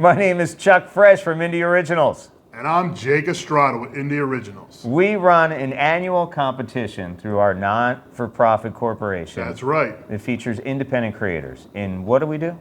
My name is Chuck Fresh from Indie Originals. And I'm Jake Estrada with Indie Originals. We run an annual competition through our non-for-profit corporation. That's right. It features independent creators. And what do?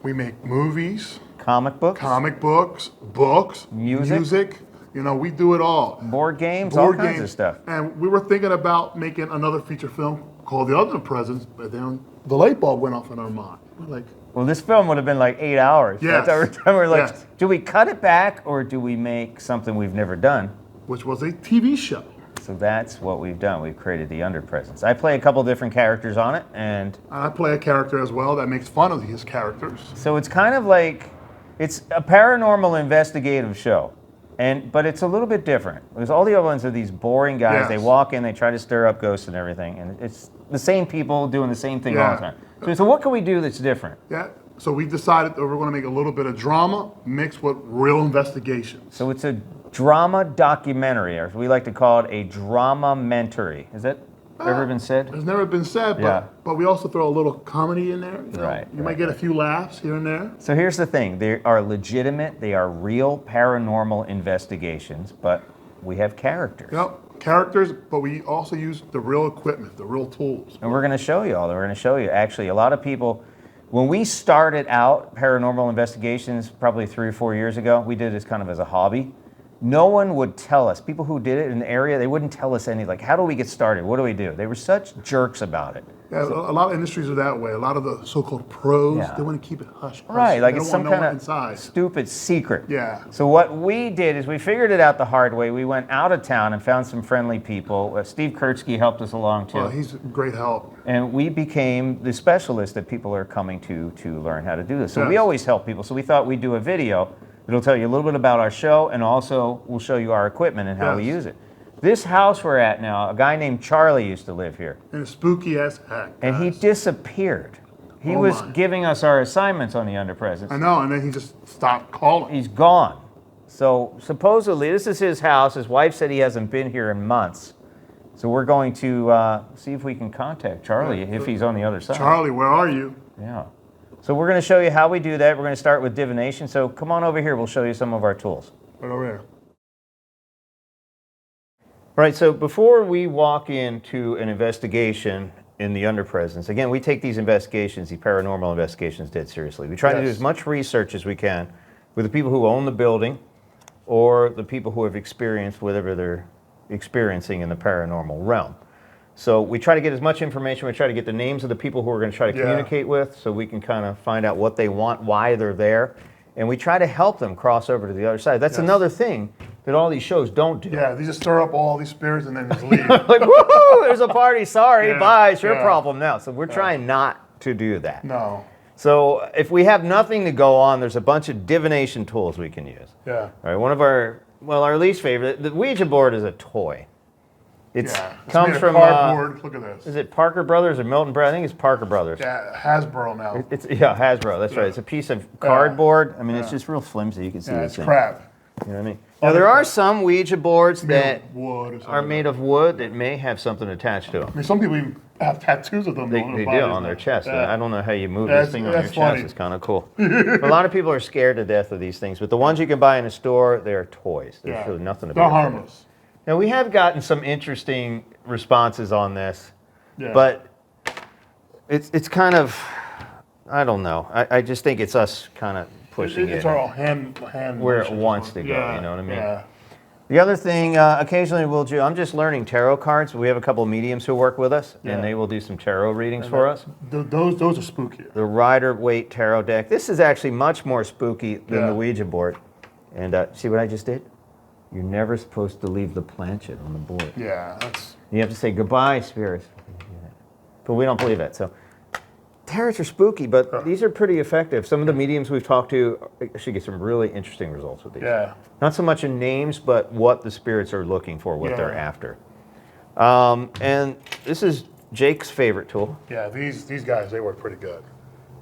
We make movies, comic books, books, music. You know, we do it all. Board games, all kinds of stuff. And we were thinking about making another feature film called The Underpresence, but then the light bulb went off in our mind. We're like, well, this film would have been like 8 hours. Yes. That's every time we're like, Yes. do we cut it back or do we make something we've never done? which was a TV show. So that's what we've done. We've created The Underpresence. I play a couple different characters on it, and I play a character as well that makes fun of his characters. so it's kind of like, it's a paranormal investigative show. But it's a little bit different because all the other ones are these boring guys. Yes. They walk in, they try to stir up ghosts and everything, and it's the same people doing the same thing all the time. So what can we do that's different? Yeah. So we decided that we're going to make a little bit of drama mixed with real investigations. So it's a drama documentary, or we like to call it a drama-mentary. Has that ever been said? It's never been said, but we also throw a little comedy in there. You know? Right, You might get a few laughs here and there. So here's the thing. They are legitimate, they are real paranormal investigations, but we have characters. Yep, characters, but we also use the real equipment, the real tools. And we're going to show you all that. We're going to show you. Actually, a lot of people, when we started out paranormal investigations probably 3 or 4 years ago, we did this kind of as a hobby. No one would tell us. People who did it in the area, they wouldn't tell us anything. Like, how do we get started? What do we do? They were such jerks about it. Yeah, a lot of industries are that way. A lot of the so-called pros, they want to keep it hush. Right, like they it's don't some want kind no one of inside. stupid secret. Yeah. So what we did is we figured it out the hard way. We went out of town and found some friendly people. Steve Kurtzky helped us along too. Well, he's great help. And we became the specialist that people are coming to learn how to do this. So we Yes. always help people. So we thought we'd do a video that'll tell you a little bit about our show, and also we'll show you our equipment and how we use it. This house we're at now, a guy named Charlie used to live here. And it's spooky as heck. And he disappeared. He was giving us our assignments on the Underpresence. I know, and then he just stopped calling. He's gone. So supposedly, this is his house. His wife said he hasn't been here in months. So we're going to see if we can contact Charlie if he's on the other side. Charlie, where are you? Yeah. So we're going to show you how we do that. We're going to start with divination. So come on over here. We'll show you some of our tools. Right over here. All right, so before we walk into an investigation in the Underpresence, again, we take these investigations, these paranormal investigations, dead seriously. We try to do as much research as we can with the people who own the building or the people who have experienced whatever they're experiencing in the paranormal realm. So we try to get as much information. We try to get the names of the people who we're going to try to communicate with so we can kind of find out what they want, why they're there. And we try to help them cross over to the other side. That's another thing that all these shows don't do. Yeah, they just stir up all these spirits and then just leave. Like, woohoo, there's a party, sorry, bye, it's your problem now. So we're trying not to do that. No. So if we have nothing to go on, there's a bunch of divination tools we can use. Yeah. All right, one of our least favorite, the Ouija board is a toy. It's comes made of from cardboard. Look at this. Is it Parker Brothers or Milton Brothers? I think it's Parker Brothers. Yeah, Hasbro now. It's Hasbro. That's right. It's a piece of cardboard. I mean, it's just real flimsy. You can see this it's thing. crap. You know what I mean? Now there are some Ouija boards that wood are made of wood that may have something attached to them. I mean, some people even have tattoos of them. They do on their chest. I don't know how you move this thing on your chest. funny. It's kind of cool. A lot of people are scared to death of these things, but the ones you can buy in a store, they're toys. There's really nothing to be They're afraid of. harmless. Now we have gotten some interesting responses on this, but it's kind of, I don't know. I just think it's us kind of pushing It's it our hand where it wants to go. You know what I mean? The other thing, occasionally we'll do, I'm just learning tarot cards. We have a couple of mediums who work with us, and they will do some tarot readings for us. Those are spooky. The Rider-Waite tarot deck. This is actually much more spooky than the Ouija board. And see what I just did? You're never supposed to leave the planchette on the board. Yeah, that's... You have to say, goodbye, spirits. But we don't believe that. So tarots are spooky, but these are pretty effective. Some of the mediums we've talked to actually get some really interesting results with these. Yeah. Not so much in names, but what the spirits are looking for, what they're after. And this is Jake's favorite tool. Yeah, these guys, they work pretty good.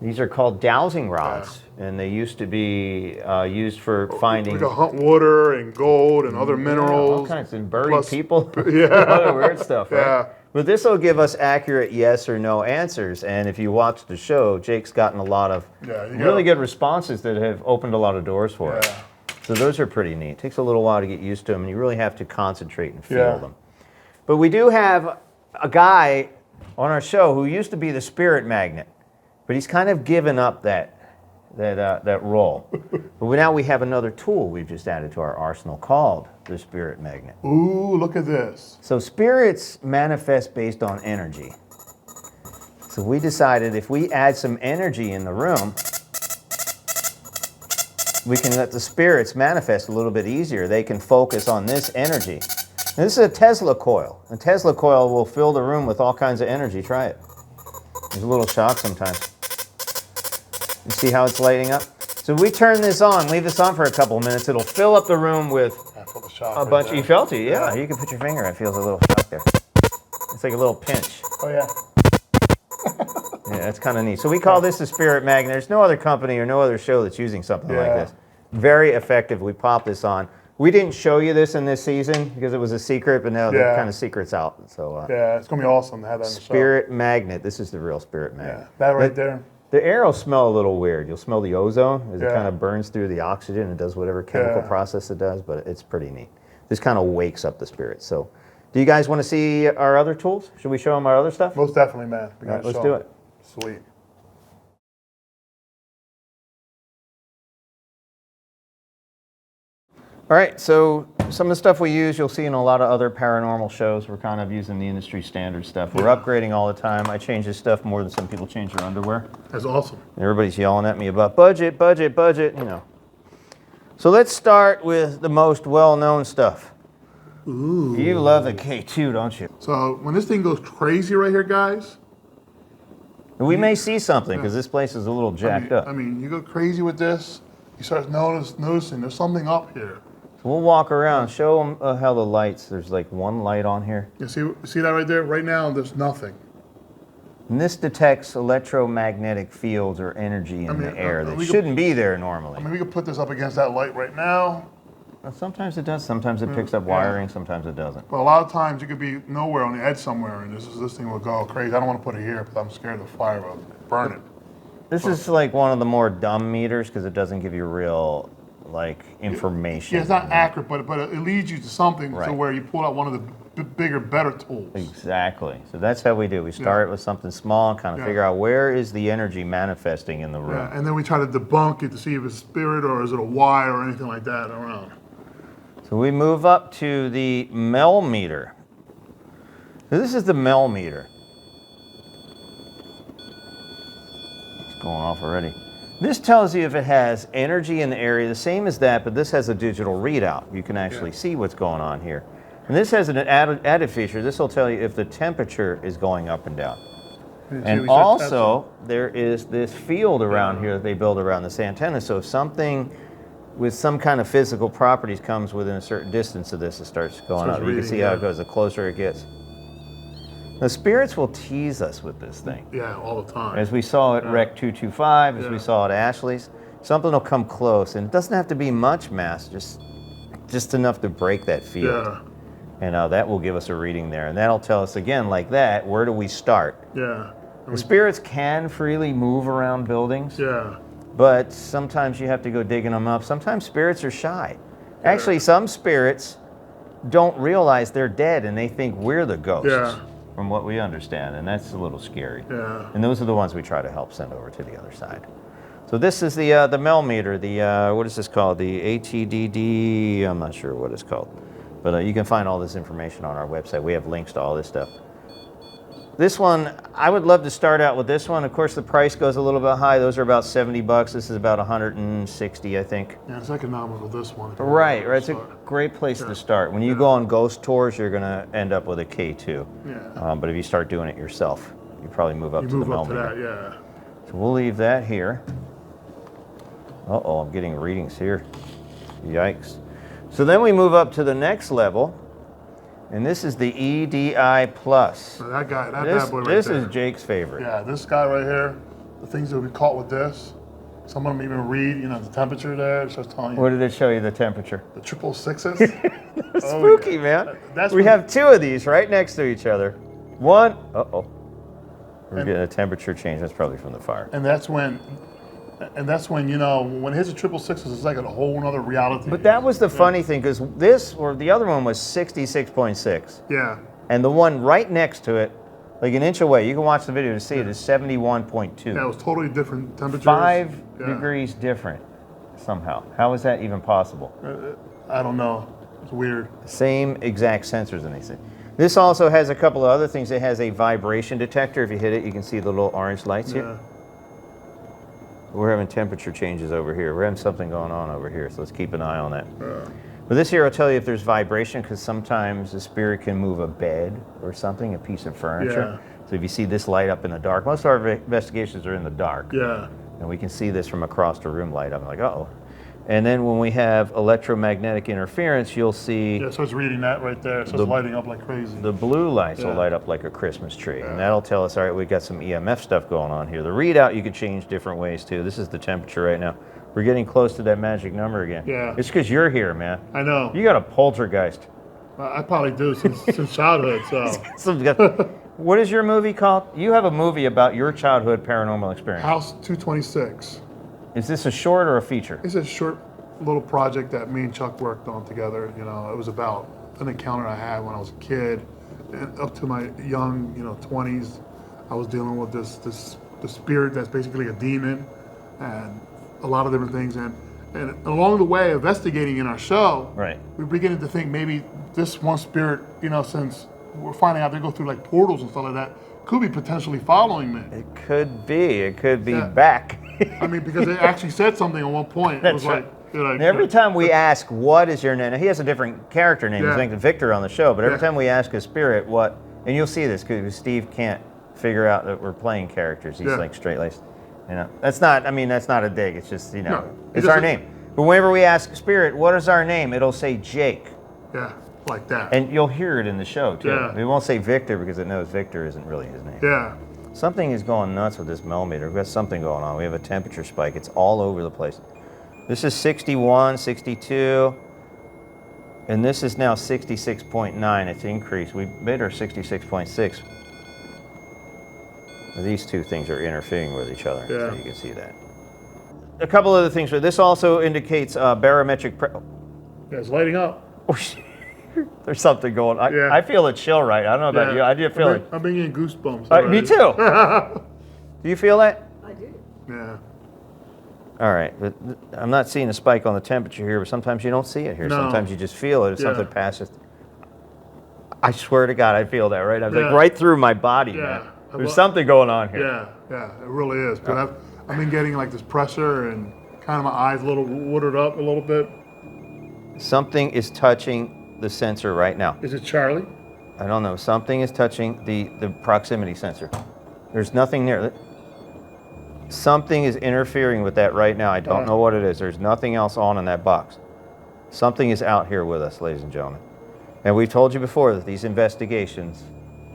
These are called dowsing rods, and they used to be used for finding... We can hunt water and gold and other minerals. All kinds of buried people. Yeah. Other weird stuff, right? Yeah. But this will give us accurate yes or no answers. And if you watch the show, Jake's gotten a lot of really good responses that have opened a lot of doors for us. So those are pretty neat. It takes a little while to get used to them, and you really have to concentrate and feel them. But we do have a guy on our show who used to be the spirit magnet, but he's kind of given up that role. But now we have another tool we've just added to our arsenal called the spirit magnet. Ooh, look at this. So spirits manifest based on energy. So we decided if we add some energy in the room, we can let the spirits manifest a little bit easier. They can focus on this energy. And this is a Tesla coil. A Tesla coil will fill the room with all kinds of energy. Try it. There's a little shock sometimes. You see how it's lighting up? So we turn this on, leave this on for a couple of minutes. It'll fill up the room with a bunch. You felt it, yeah. You can put your finger. It feels a little shock there. It's like a little pinch. Oh yeah. Yeah, that's kind of neat. So we call this the spirit magnet. There's no other company or no other show that's using something like this. Very effective. We pop this on. We didn't show you this in this season because it was a secret, but now the kind of secret's out. So yeah, it's gonna be awesome to have that in the show. Spirit magnet. This is the real spirit magnet. Yeah, that right there. The air will smell a little weird. You'll smell the ozone as it kind of burns through the oxygen and does whatever chemical process it does, but it's pretty neat. This kind of wakes up the spirits. So do you guys want to see our other tools? Should we show them our other stuff? Most definitely, man. All right, let's do it. Sweet. All right, so some of the stuff we use, you'll see in a lot of other paranormal shows. We're kind of using the industry standard stuff. We're upgrading all the time. I change this stuff more than some people change their underwear. That's awesome. And everybody's yelling at me about budget, budget, budget, you know. So let's start with the most well-known stuff. Ooh. You love the K2, don't you? So when this thing goes crazy right here, guys. We may see something because this place is a little jacked up. I mean, you go crazy with this, you start noticing there's something up here. So we'll walk around, show them how the lights, there's like one light on here. You see that right there? Right now, there's nothing. And this detects electromagnetic fields or energy in the air that shouldn't be there normally. I mean, we could put this up against that light right now. Well, sometimes it does. Sometimes it picks up wiring. Sometimes it doesn't. But a lot of times, you could be nowhere on the edge somewhere, and this thing will go crazy. I don't want to put it here because I'm scared the fire will burn it. This is like one of the more dumb meters because it doesn't give you real information. Yeah, it's not accurate, but it leads you to something to where you pull out one of the bigger, better tools. Exactly. So that's how we do. We start with something small and kind of figure out where is the energy manifesting in the room. Yeah, and then we try to debunk it to see if it's spirit or is it a wire or anything like that around. So we move up to the Mel meter. So this is the Mel meter. It's going off already. This tells you if it has energy in the area, the same as that, but this has a digital readout. You can actually see what's going on here. And this has an added feature. This will tell you if the temperature is going up and down. And also, there is this field around here that they build around this antenna. So if something with some kind of physical properties comes within a certain distance of this, it starts going up. You can see how it goes the closer it gets. The spirits will tease us with this thing. Yeah, all the time. As we saw at Rec 225, as we saw at Ashley's, something will come close, and it doesn't have to be much mass, just enough to break that field. Yeah. And that will give us a reading there. And that'll tell us, again, like that, where do we start? Yeah. The spirits can freely move around buildings. Yeah. But sometimes you have to go digging them up. Sometimes spirits are shy. Actually, some spirits don't realize they're dead, and they think we're the ghosts. Yeah. From what we understand, and that's a little scary. Yeah. And those are the ones we try to help send over to the other side. So this is the Mel meter, what is this called? The ATDD, I'm not sure what it's called. But you can find all this information on our website. We have links to all this stuff. This one, I would love to start out with this one. Of course, the price goes a little bit high. Those are about $70. This is about 160, I think. Yeah, it's economical, this one. Right. It's a great place to start. When you go on ghost tours, you're going to end up with a K2. Yeah. But if you start doing it yourself, you probably move up to the Mel meter. Yeah. So we'll leave that here. Uh-oh, I'm getting readings here. Yikes. So then we move up to the next level. And this is the EDI Plus. So that bad boy right there. This is Jake's favorite. Yeah, this guy right here, the things that we caught with this, some of them even read, the temperature there. It's just telling you. What did it show you, the temperature? The 666s. Spooky, man. We have two of these right next to each other. one. Uh-oh. We're getting a temperature change. That's probably from the fire. And that's when, you know, when it hits a 666, it's like a whole other reality. But that was the funny thing, because this, or the other one was 66.6. Yeah. And the one right next to it, like an inch away, you can watch the video to see it, is 71.2. Yeah, it was totally different temperatures. 5 degrees different somehow. How is that even possible? I don't know. It's weird. Same exact sensors and anything. This also has a couple of other things. It has a vibration detector. If you hit it, you can see the little orange lights here. We're having temperature changes over here. We're having something going on over here, so let's keep an eye on that. But this here will tell you if there's vibration, because sometimes the spirit can move a bed or something, a piece of furniture. So if you see this light up in the dark, most of our investigations are in the dark. Yeah. And we can see this from across the room light up. I'm like, uh-oh. And then when we have electromagnetic interference, you'll see Yeah, so it's reading that right there. So it's lighting up like crazy. the blue lights will light up like a Christmas tree. And that'll tell us, all right, we got some EMF stuff going on here. The readout you could change different ways too. This is the temperature right now. We're getting close to that magic number again. Yeah. It's because you're here, man. I know. You got a poltergeist. I probably do since childhood, so. What is your movie called? You have a movie about your childhood paranormal experience. House 226. Is this a short or a feature? It's a short little project that me and Chuck worked on together. You know, it was about an encounter I had when I was a kid, and up to my young, 20s. I was dealing with the spirit that's basically a demon, and a lot of different things. And along the way, investigating in our show, Right. we're beginning to think maybe this one spirit, since we're finding out they go through like portals and stuff like that, could be potentially following me. It could be. It could be back. I mean, because it actually said something at one point. It was right. like, Every time we ask, what is your name? Now, he has a different character name. He's Yeah. named Victor on the show, but every Yeah. time we ask a spirit what, and you'll see this because Steve can't figure out that we're playing characters. He's like straight-laced. That's not a dig. It's just, No, it's our name. But whenever we ask spirit, what is our name? It'll say Jake. Yeah, like that. And you'll hear it in the show, too. Yeah. It won't say Victor because it knows Victor isn't really his name. Yeah. Something is going nuts with this millimeter. We've got something going on. We have a temperature spike. It's all over the place. This is 61, 62, and this is now 66.9. It's increased. We made our 66.6. These two things are interfering with each other, so you can see that. A couple other things. This also indicates barometric pressure. Yeah, it's lighting up. There's something going on. I feel a chill right. I don't know about you. I do feel it. I've been getting goosebumps. Me too. Do you feel that? I do. Yeah. All right, but I'm not seeing a spike on the temperature here, but sometimes you don't see it here. No. Sometimes you just feel it if Yeah. something passes. I swear to God, I feel that, right? I'm like right through my body, man. There's something going on here. Yeah, it really is. But I've been getting like this pressure and kind of my eyes a little watered up a little bit. Something is touching the sensor right now. Is it Charlie? I don't know. Something is touching the proximity sensor. There's nothing near. Something is interfering with that right now. I don't know what it is. There's nothing else on in that box. Something is out here with us, ladies and gentlemen. And we've told you before that these investigations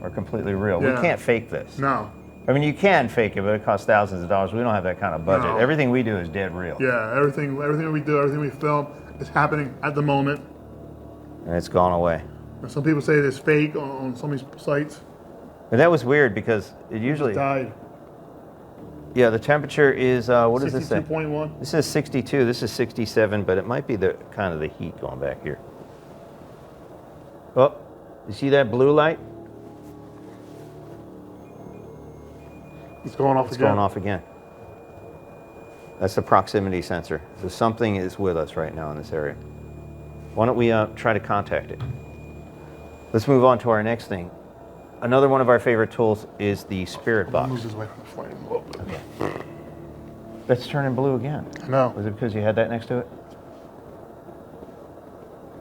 are completely real. Yeah. We can't fake this. No. I mean, you can fake it, but it costs thousands of dollars. We don't have that kind of budget. No. Everything we do is dead real. Yeah, everything we do, everything we film is happening at the moment. And it's gone away. And some people say it's fake on some of these sites. And that was weird because it usually... Died. Yeah, the temperature is, what does this say? 62.1. This is 62, this is 67, but it might be the kind of the heat going back here. Oh, you see that blue light? It's going off It's again. going off again. That's the proximity sensor. So something is with us right now in this area. Why don't we try to contact it? Let's move on to our next thing. Another one of our favorite tools is the spirit box. Move this away from the flame a little bit. Okay. That's turning blue again. I know. Was it because you had that next to it?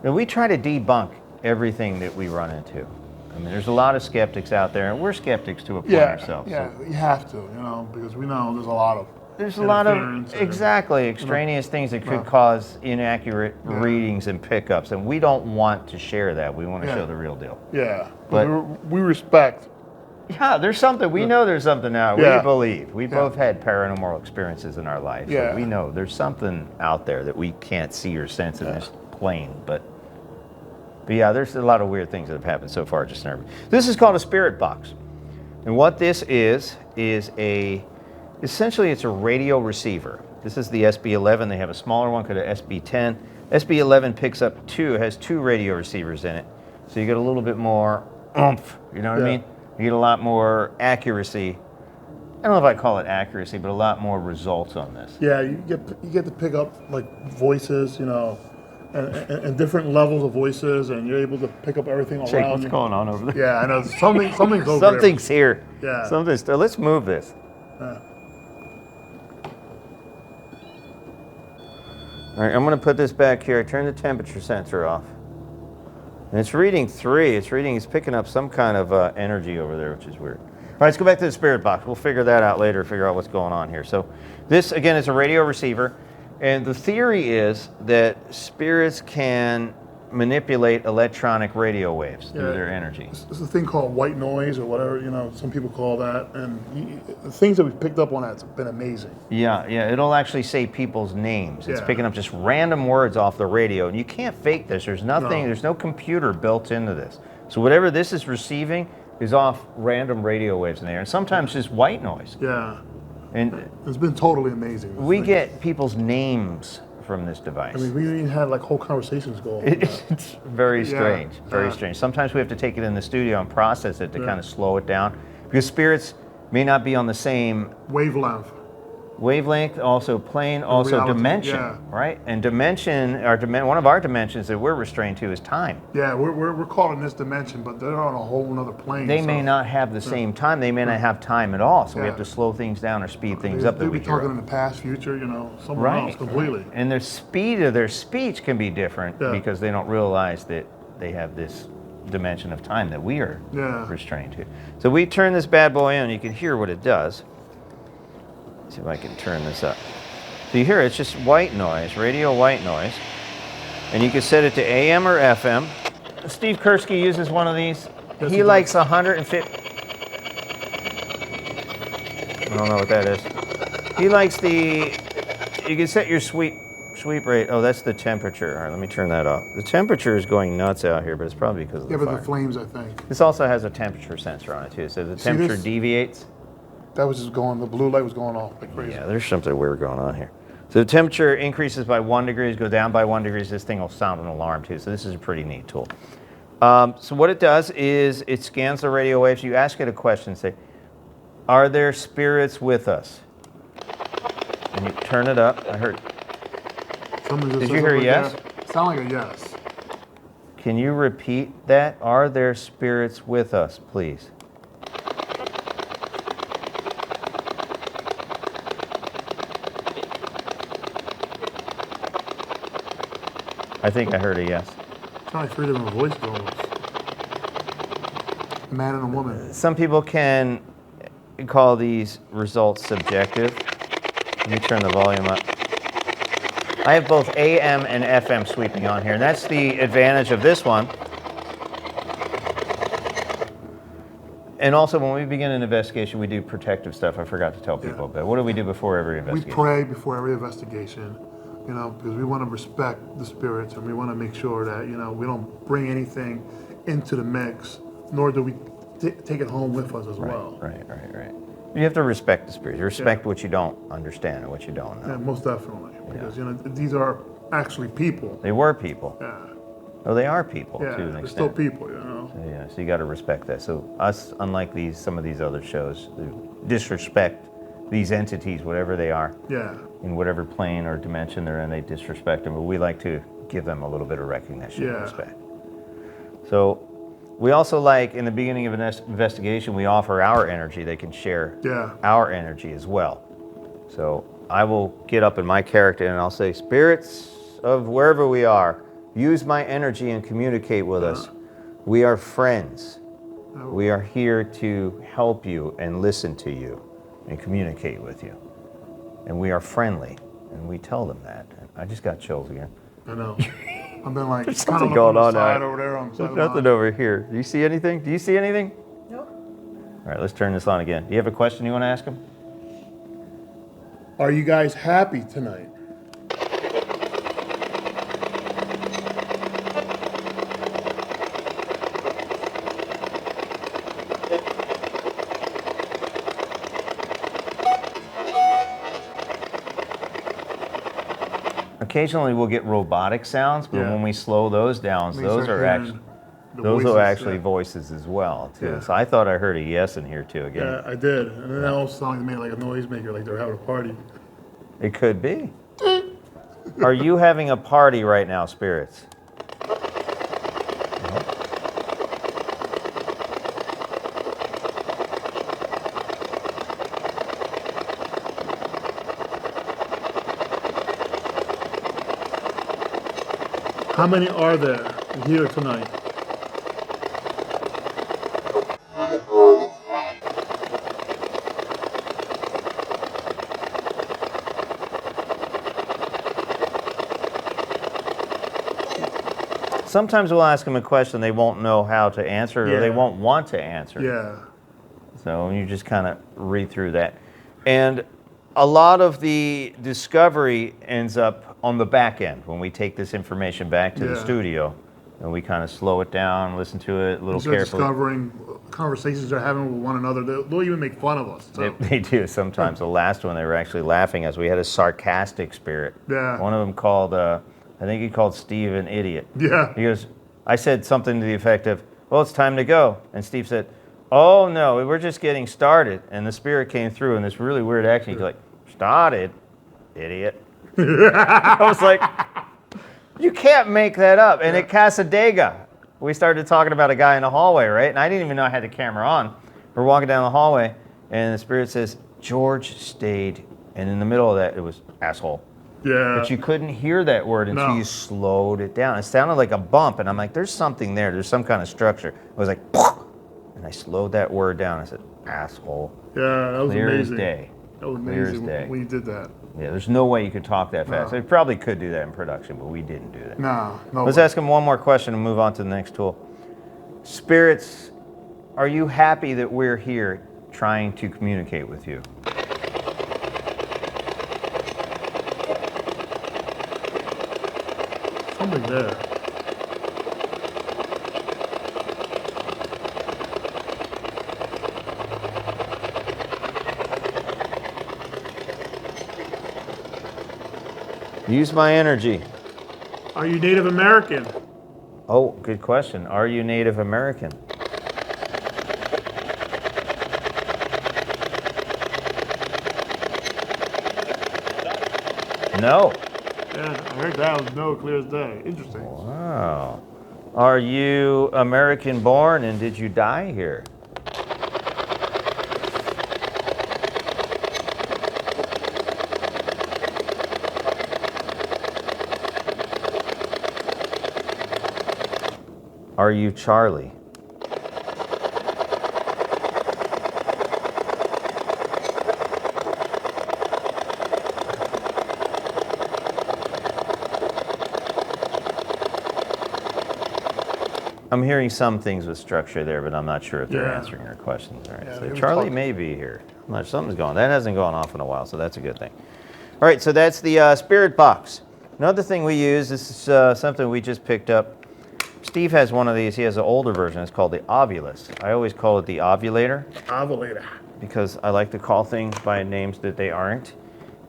Now, we try to debunk everything that we run into. I mean, there's a lot of skeptics out there, and we're skeptics to a point ourselves. Yeah, So you have to, because we know there's a lot of there's a lot of interference and- exactly extraneous things that could cause inaccurate readings and pickups, and we don't want to share that. We want to show the real deal. Yeah, But- we respect. Yeah, there's something. We know there's something now. Yeah. We believe. We both had paranormal experiences in our life. Yeah. So we know there's something out there that we can't see or sense in this plane. But But yeah, there's a lot of weird things that have happened so far just now. This is called a spirit box. And what this is essentially it's a radio receiver. This is the SB11. They have a smaller one called an SB10. SB11 picks up has two radio receivers in it. So you get a little bit more oomph, you know what I mean? You get a lot more accuracy. I don't know if I call it accuracy, but a lot more results on this. Yeah, you get to pick up like voices, you know, and different levels of voices, and you're able to pick up everything Jake, around what's you. going on over there? Yeah, I know something's over Something's here. Yeah. Let's move this. there. All right, I'm going to put this back here. I turn the temperature sensor off. And it's reading 3. It's picking up some kind of energy over there, which is weird. All right, let's go back to the spirit box. We'll figure that out later, figure out what's going on here. So this, again, is a radio receiver. And the theory is that spirits can manipulate electronic radio waves through their energy. There's a thing called white noise or whatever, you know, some people call that. And the things that we've picked up on that's been amazing. Yeah, it'll actually say people's names. It's Yeah. picking up just random words off the radio. And you can't fake this. There's no computer built into this. So whatever this is receiving is off random radio waves in there. And sometimes just white noise. Yeah. And It's been totally amazing. we get people's names from this device. I mean, we even had like whole conversations going. It's very strange, very strange. Sometimes we have to take it in the studio and process it to kind of slow it down because spirits may not be on the same wavelength, also plane, also reality, dimension, right? And dimension, one of our dimensions that we're restrained to is time. Yeah, we're caught in this dimension, but they're on a whole other plane. They may not have the same time. They may not have time at all. So we have Yeah. to slow things down or speed things up. They'll That we be hear talking of. in the past, future, you know, somewhere else completely. And the speed of their speech can be different because they don't realize that they have this dimension of time that we are restrained to. So we turn this bad boy on. You can hear what it does. See if I can turn this up. So you hear it's just white noise, radio white noise. And you can set it to AM or FM. Steve Kursky uses one of these. Yes, He he likes 150. I don't know what that is. He likes you can set your sweep rate. Oh, that's the temperature. All right, let me turn that off. The temperature is going nuts out here, but it's probably because of the but fire. the flames, I think. This also has a temperature sensor on it too. So the temperature deviates. That was just going, the blue light was going off like crazy. Yeah, there's something weird going on here. So the temperature increases by 1 degree, go down by 1 degree. This thing will sound an alarm too. So this is a pretty neat tool. So what it does is it scans the radio waves. You ask it a question, say, are there spirits with us? And you turn it up. I heard. Did you hear a yes? Sound like a yes. Can you repeat that? Are there spirits with us, please? I think I heard a yes. It's like 3 different voices almost. A man and a woman. Some people can call these results subjective. Let me turn the volume up. I have both AM and FM sweeping on here, and that's the advantage of this one. And also, when we begin an investigation, we do protective stuff. I forgot to tell people, but what do we do before every investigation? We pray before every investigation, you know, because we want to respect the spirits and we want to make sure that, you know, we don't bring anything into the mix, nor do we take it home with us as well. Right. You have to respect the spirits. You respect what you don't understand and what you don't know. Yeah, most definitely. Because, you know, these are actually people. They were people. Yeah. Oh, they are people to an they're extent. still people, you know. Yeah, so you got to respect that. So us, unlike some of these other shows, disrespect these entities, whatever they are. Yeah. In whatever plane or dimension they're in, they disrespect them. But we like to give them a little bit of recognition and respect. So we also like, in the beginning of an investigation, we offer our energy. They can share our energy as well. So I will get up in my character and I'll say, spirits of wherever we are, use my energy and communicate with us. We are friends. We are here to help you and listen to you and communicate with you. And we are friendly. And we tell them that. And I just got chills again. I know. I've been like, There's kind of something going on side now. over there on the There's side nothing over here. Do you see anything? Do you see anything? Nope. All right, let's turn this on again. Do you have a question you want to ask him? Are you guys happy tonight? occasionally we'll get robotic sounds, but Yeah. when we slow those down, When you those start are hearing actually the those voices, are actually yeah. voices as well too. Yeah. So I thought I heard a yes in here too again. Yeah, I did. And then that also sounded to me like a noisemaker, like they're having a party. It could be. Are you having a party right now, spirits? How many are there here tonight? Sometimes we'll ask them a question they won't know how to answer or they Yeah. won't want to answer. Yeah. So you just kind of read through that. And a lot of the discovery ends up on the back end when we take this information back to the Yeah. studio and we kind of slow it down, listen to it a little Start carefully. discovering conversations they're having with one another. They'll even make fun of us. So. They do sometimes. The last one, they were actually laughing as we had a sarcastic spirit. Yeah. One of them called, I think he called Steve an idiot. Yeah. He goes, I said something to the effect of, well, it's time to go. And Steve said, oh, no, we're just getting started. And the spirit came through in this really weird action. He's like, started, idiot. I was like, you can't make that up. And at Casadega, we started talking about a guy in the hallway, right? And I didn't even know I had the camera on. We're walking down the hallway, and the spirit says, George stayed. And in the middle of that, it was asshole. Yeah. But you couldn't hear that word until No. you slowed it down. It sounded like a bump, and I'm like, there's something there. There's some kind of structure. It was like, and I slowed that word down. I said, asshole. Yeah, that was Clear as amazing. day. That was Clear as amazing day. when you did that. Yeah, there's no way you could talk that fast. No. They probably could do that in production, but we didn't do that. No. Let's ask him one more question and move on to the next tool. Spirits, are you happy that we're here trying to communicate with you? Something there. Use my energy. Are you Native American? Oh, good question. Are you Native American? No. Yeah, I heard that was no, clear as day. Interesting. Wow. Are you American born and did you die here? Are you Charlie? I'm hearing some things with structure there, but I'm not sure if they're Yeah. answering your questions. All right, Yeah, so they were Charlie talking. may be here. I'm not, something's going. That hasn't gone off in a while, so that's a good thing. All right, so that's the spirit box. Another thing we use, this is something we just picked up. Steve has one of these. He has an older version. It's called the Ovulus. I always call it the ovulator Ovulator. because I like to call things by names that they aren't.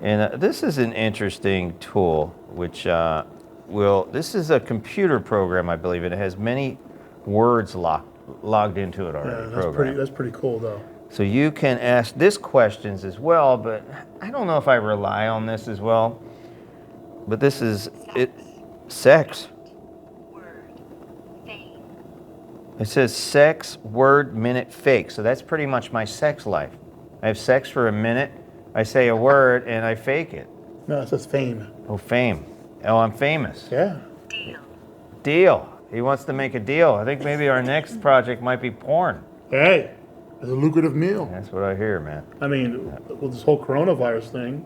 And this is an interesting tool, which this is a computer program, I believe, and it has many words logged into it already. Yeah, that's pretty cool though. So you can ask this questions as well, but I don't know if I rely on this as well. But this is it. Sex. Word. Fame. It says sex, word, minute, fake. So that's pretty much my sex life. I have sex for a minute, I say a word, and I fake it. No, it says fame. Oh, fame. Oh, I'm famous. Yeah. Deal. Deal. He wants to make a deal. I think maybe our next project might be porn. Hey, it's a lucrative meal. That's what I hear, man. I mean, with this whole coronavirus thing.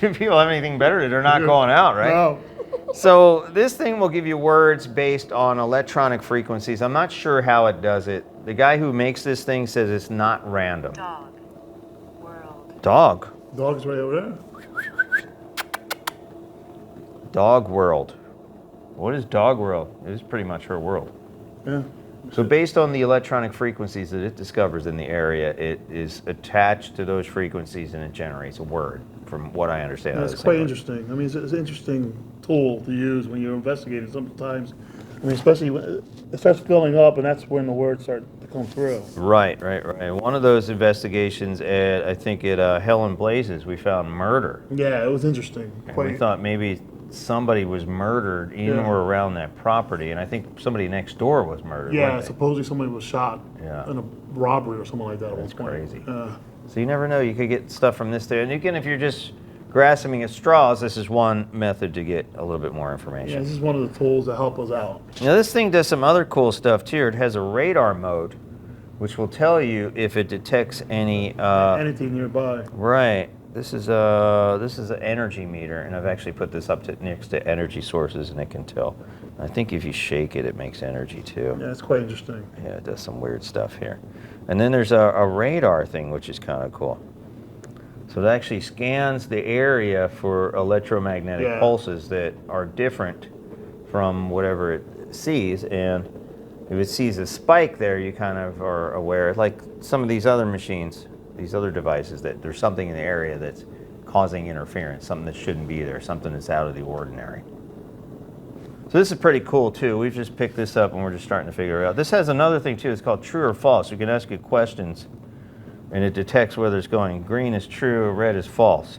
If people have anything better, they're not going out, right? No. So this thing will give you words based on electronic frequencies. I'm not sure how it does it. The guy who makes this thing says it's not random. Dog. World. Dog. Dog's right over there. Dog world. What is dog world? It is pretty much her world. Yeah. So based on the electronic frequencies that it discovers in the area, it is attached to those frequencies and it generates a word from what I understand. That's quite interesting. I mean, it's an interesting tool to use when you're investigating. Sometimes, I mean, especially when it starts filling up, and that's when the words start to come through. Right. One of those investigations at, I think at Hell and Blazes, we found murder. Yeah, it was interesting. And we thought maybe somebody was murdered in or around that property, and I think somebody next door was murdered. Yeah, supposedly somebody was shot Yeah. in a robbery or something like that. That's at one point. crazy. So you never know. You could get stuff from this there, and you can, if you're just grasping at straws, this is one method to get a little bit more Yeah, information. this is one of the tools that help us out. Now this thing does some other cool stuff too. It has a radar mode, which will tell you if it detects any. Anything nearby. Right. This is an energy meter, and I've actually put this up next to energy sources, and it can tell. I think if you shake it, it makes energy too. Yeah, it's quite interesting. Yeah, it does some weird stuff here. And then there's a radar thing, which is kind of cool. So it actually scans the area for electromagnetic pulses that are different from whatever it sees. And if it sees a spike there, you kind of are aware, like some of these other machines, these other devices, that there's something in the area that's causing interference, something that shouldn't be there, something that's out of the ordinary. So this is pretty cool too. We've just picked this up and we're just starting to figure it out. This has another thing too. It's called true or false. You can ask it questions and it detects whether it's going green is true or red is false.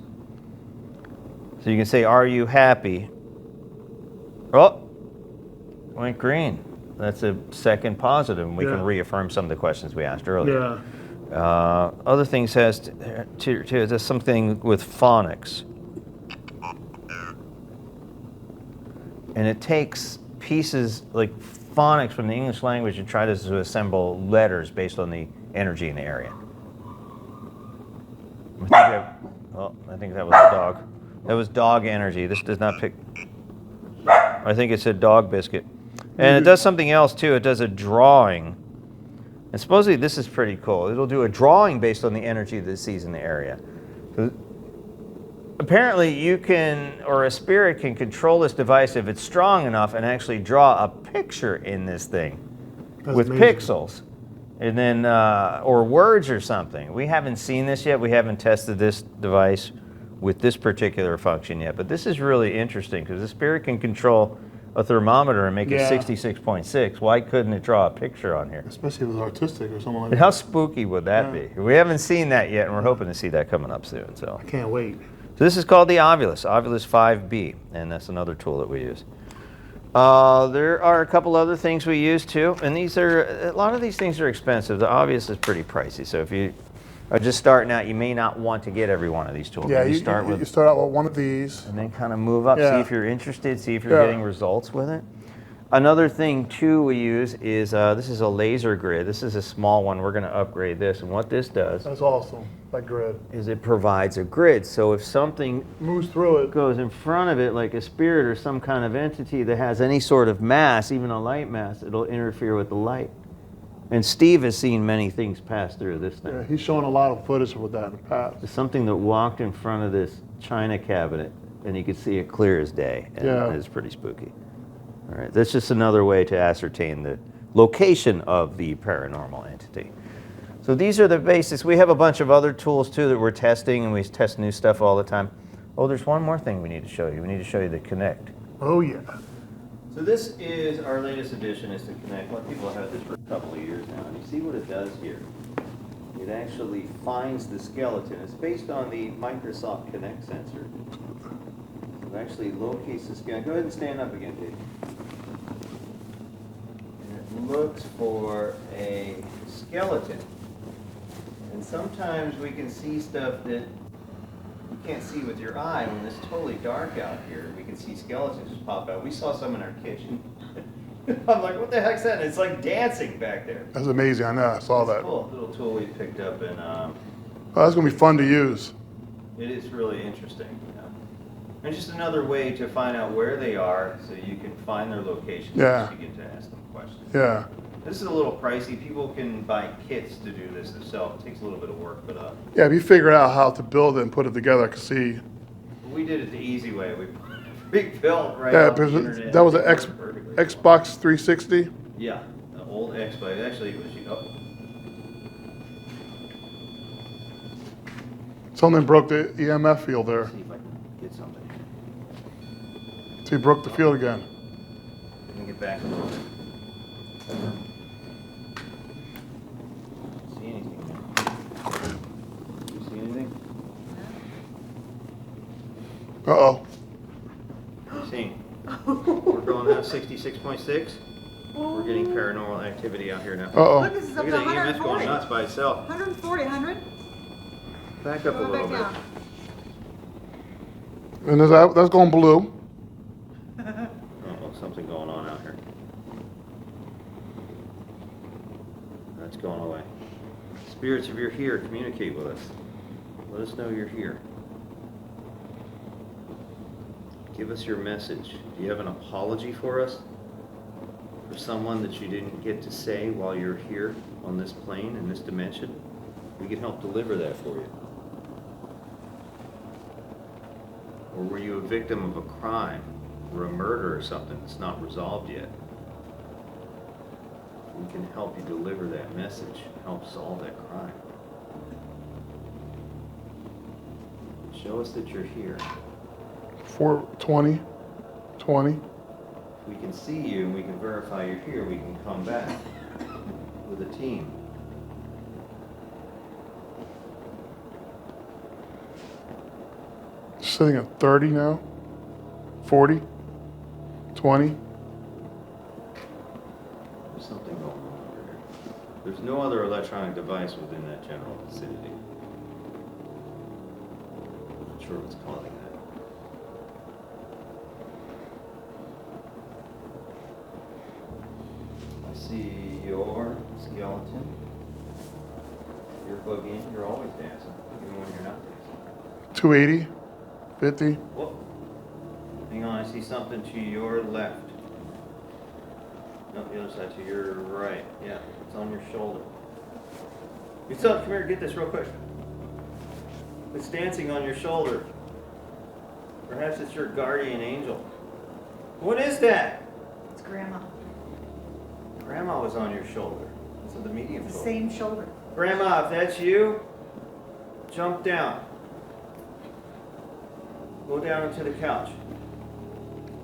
So you can say, are you happy? Oh, went green. That's a second positive, and we can reaffirm some of the questions we asked earlier. Yeah. Other things has there's something with phonics. And it takes pieces like phonics from the English language and tries to assemble letters based on the energy in the area. I think that was a dog. That was dog energy. This does not pick. I think it said dog biscuit. And it does something else too. It does a drawing. And supposedly this is pretty cool. It'll do a drawing based on the energy that it sees in the area. Apparently you can, or a spirit can control this device if it's strong enough and actually draw a picture in this thing with pixels. And then, or words or something. We haven't seen this yet. We haven't tested this device with this particular function yet. But this is really interesting because the spirit can control a thermometer and make it 66.6. Why couldn't it draw a picture on here? Especially if it was artistic or something like that. How spooky would that be? We haven't seen that yet, and we're hoping to see that coming up soon. So I can't wait. So this is called the Ovulus 5B, and that's another tool that we use. There are a couple other things we use too, and these are, a lot of these things are expensive. The Ovulus is pretty pricey, so if you are just starting out, you may not want to get every one of these tools. Yeah, you start out with one of these. And then kind of move up, see if you're interested, see if you're getting results with it. Another thing too we use is, this is a laser grid. This is a small one. We're going to upgrade this, and what this does, That's awesome, that grid. is it provides a grid. So if something Moves through it. goes in front of it, like a spirit or some kind of entity that has any sort of mass, even a light mass, it'll interfere with the light. And Steve has seen many things pass through this thing. Yeah, he's shown a lot of footage with that in the past. There's something that walked in front of this china cabinet, and you could see it clear as day. And it's pretty spooky. All right, that's just another way to ascertain the location of the paranormal entity. So these are the basics. We have a bunch of other tools too that we're testing, and we test new stuff all the time. Oh, there's one more thing we need to show you. We need to show you the Connect. Oh yeah. So this is our latest addition, is the Connect. A lot of people have had this for a couple of years now, and you see what it does here. It actually finds the skeleton. It's based on the Microsoft Connect sensor. So it actually locates the skeleton. Go ahead and stand up again, Dave. And it looks for a skeleton. And sometimes we can see stuff that you can't see with your eye when it's totally dark out here. We can see skeletons just pop out. We saw some in our kitchen. I'm like, what the heck's that? And it's like dancing back there. That's amazing. I know. I saw that. Cool little tool we picked up, and oh, that's gonna be fun to use. it is really interesting. And just another way to find out where they are, so you can find their location. Yeah. As you get to ask them questions. Yeah. This is a little pricey. People can buy kits to do this themselves. It takes a little bit of work, but Yeah. If you figure out how to build it and put it together, I can see. we did it the easy way. We built right Yeah. off the internet. That was an It worked perfectly. Xbox 360. Yeah, the old Xbox. Actually, it was. Something broke the EMF field there. See if I can get something. So he broke the field again. Let me get back a little bit. See anything? You see anything? Uh-oh. What are you seeing? We're going now 66.6. We're getting paranormal activity out here now. Uh-oh. Look, this is up Look to at that EMF 140. going nuts by itself. 140, 100. Back up a Go little back bit. down. And that's going blue. Oh, something going on out here. That's going away. Spirits, if you're here, communicate with us. Let us know you're here. Give us your message. Do you have an apology for us? For someone that you didn't get to say while you're here on this plane, in this dimension? We can help deliver that for you. Or were you a victim of a crime or a murder or something that's not resolved yet? We can help you deliver that message, help solve that crime. Show us that you're here. 420, 20. If we can see you and we can verify you're here, we can come back with a team. Sitting at 30 now. 40, 20. There's something going on over here. There's no other electronic device within that general vicinity. I'm not sure what's causing that. I see your skeleton. You're boogieing. You're always dancing, even when you're not dancing. 280, 50. Whoa. Hang on, I see something to your left. No, the other side to your right. Yeah, it's on your shoulder. Come here, get this real quick. It's dancing on your shoulder. Perhaps it's your guardian angel. What is that? It's Grandma. Grandma was on your shoulder. That's what the medium The told. same shoulder. Grandma, if that's you, jump down. Go down into the couch.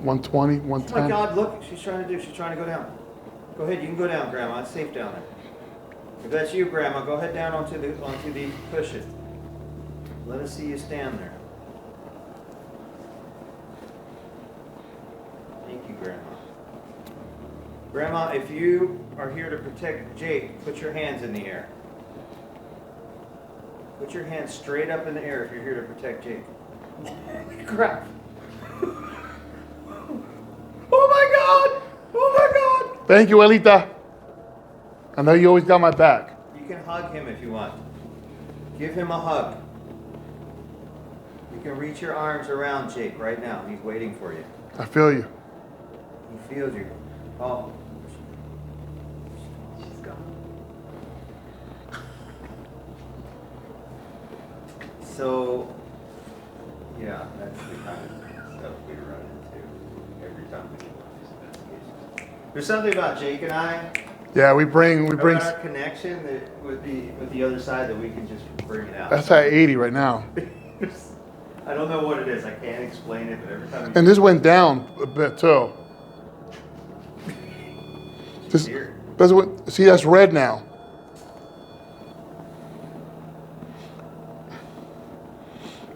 120, Oh my 110. God, look, she's trying to go down. Go ahead, you can go down, Grandma. It's safe down there. If that's you, Grandma, go ahead down onto the cushion. Let us see you stand there. Thank you, Grandma. Grandma, if you are here to protect Jake, put your hands in the air. Put your hands straight up in the air if you're here to protect Jake. Crap. Oh my God! Oh my God! Thank you, Elita. I know you always got my back. You can hug him if you want. Give him a hug. You can reach your arms around Jake right now. He's waiting for you. I feel you. He feels you. Oh. She's gone. So, yeah, that's the kind of stuff we run into every time we do one of these investigations. There's something about Jake and I, Yeah, we bring. about our connection that with the other side that we can just bring it out. That's at 80 right now. I don't know what it is. I can't explain it, but every time And this went down a bit too. This, Here. see, that's red now.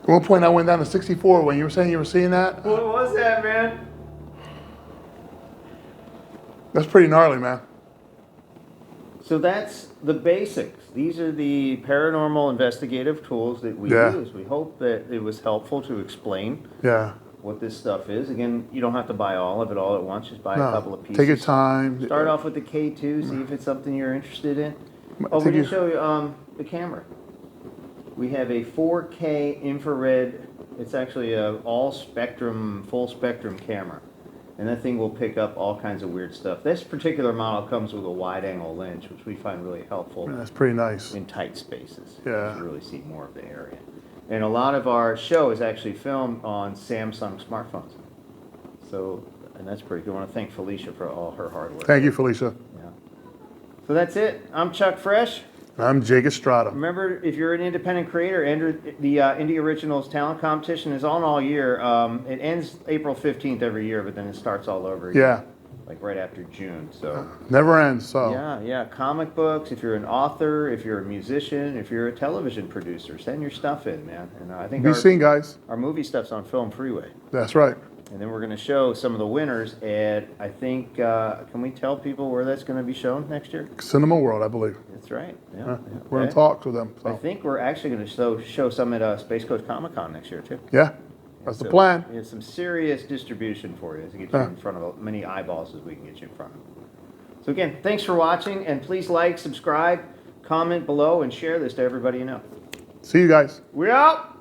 At one point, I went down to 64 when you were saying you were seeing that. What was that, man? That's pretty gnarly, man. So that's the basics. These are the paranormal investigative tools that we Yeah. use. We hope that it was helpful to explain Yeah. what this stuff is. Again, you don't have to buy all of it all at once. Just buy a couple of pieces. Take your time. Start off with the K2, see if it's something you're interested in. Oh, we Take didn't your- show you the camera. We have a 4K infrared. It's actually a all spectrum, full spectrum camera. And that thing will pick up all kinds of weird stuff. This particular model comes with a wide angle lens, which we find really helpful That's pretty nice. in tight spaces. Yeah. You can really see more of the area. And a lot of our show is actually filmed on Samsung smartphones. So, and that's pretty good. I want to thank Felicia for all her hard work. Thank you, Felicia. Yeah. So that's it. I'm Chuck Fresh. I'm Jake Estrada. Remember, if you're an independent creator, enter the Indie Originals Talent Competition is on all year. It ends April 15th every year, but then it starts all over again. Yeah. Like right after June. So Never ends. So yeah. Comic books. If you're an author, if you're a musician, if you're a television producer, send your stuff in, man. And I think be seen, guys. our movie stuff's on Film Freeway. That's right. And then we're going to show some of the winners at, I think, can we tell people where that's going to be shown next year? Cinema World, I believe. That's right. Yeah. We're in talks with them. I So. think we're actually going to show some at Space Coast Comic Con next year, too. Yeah, that's the plan. We have some serious distribution for you to get you in front of as many eyeballs as we can get you in front of. So again, thanks for watching, and please like, subscribe, comment below, and share this to everybody you know. See you guys. We're out!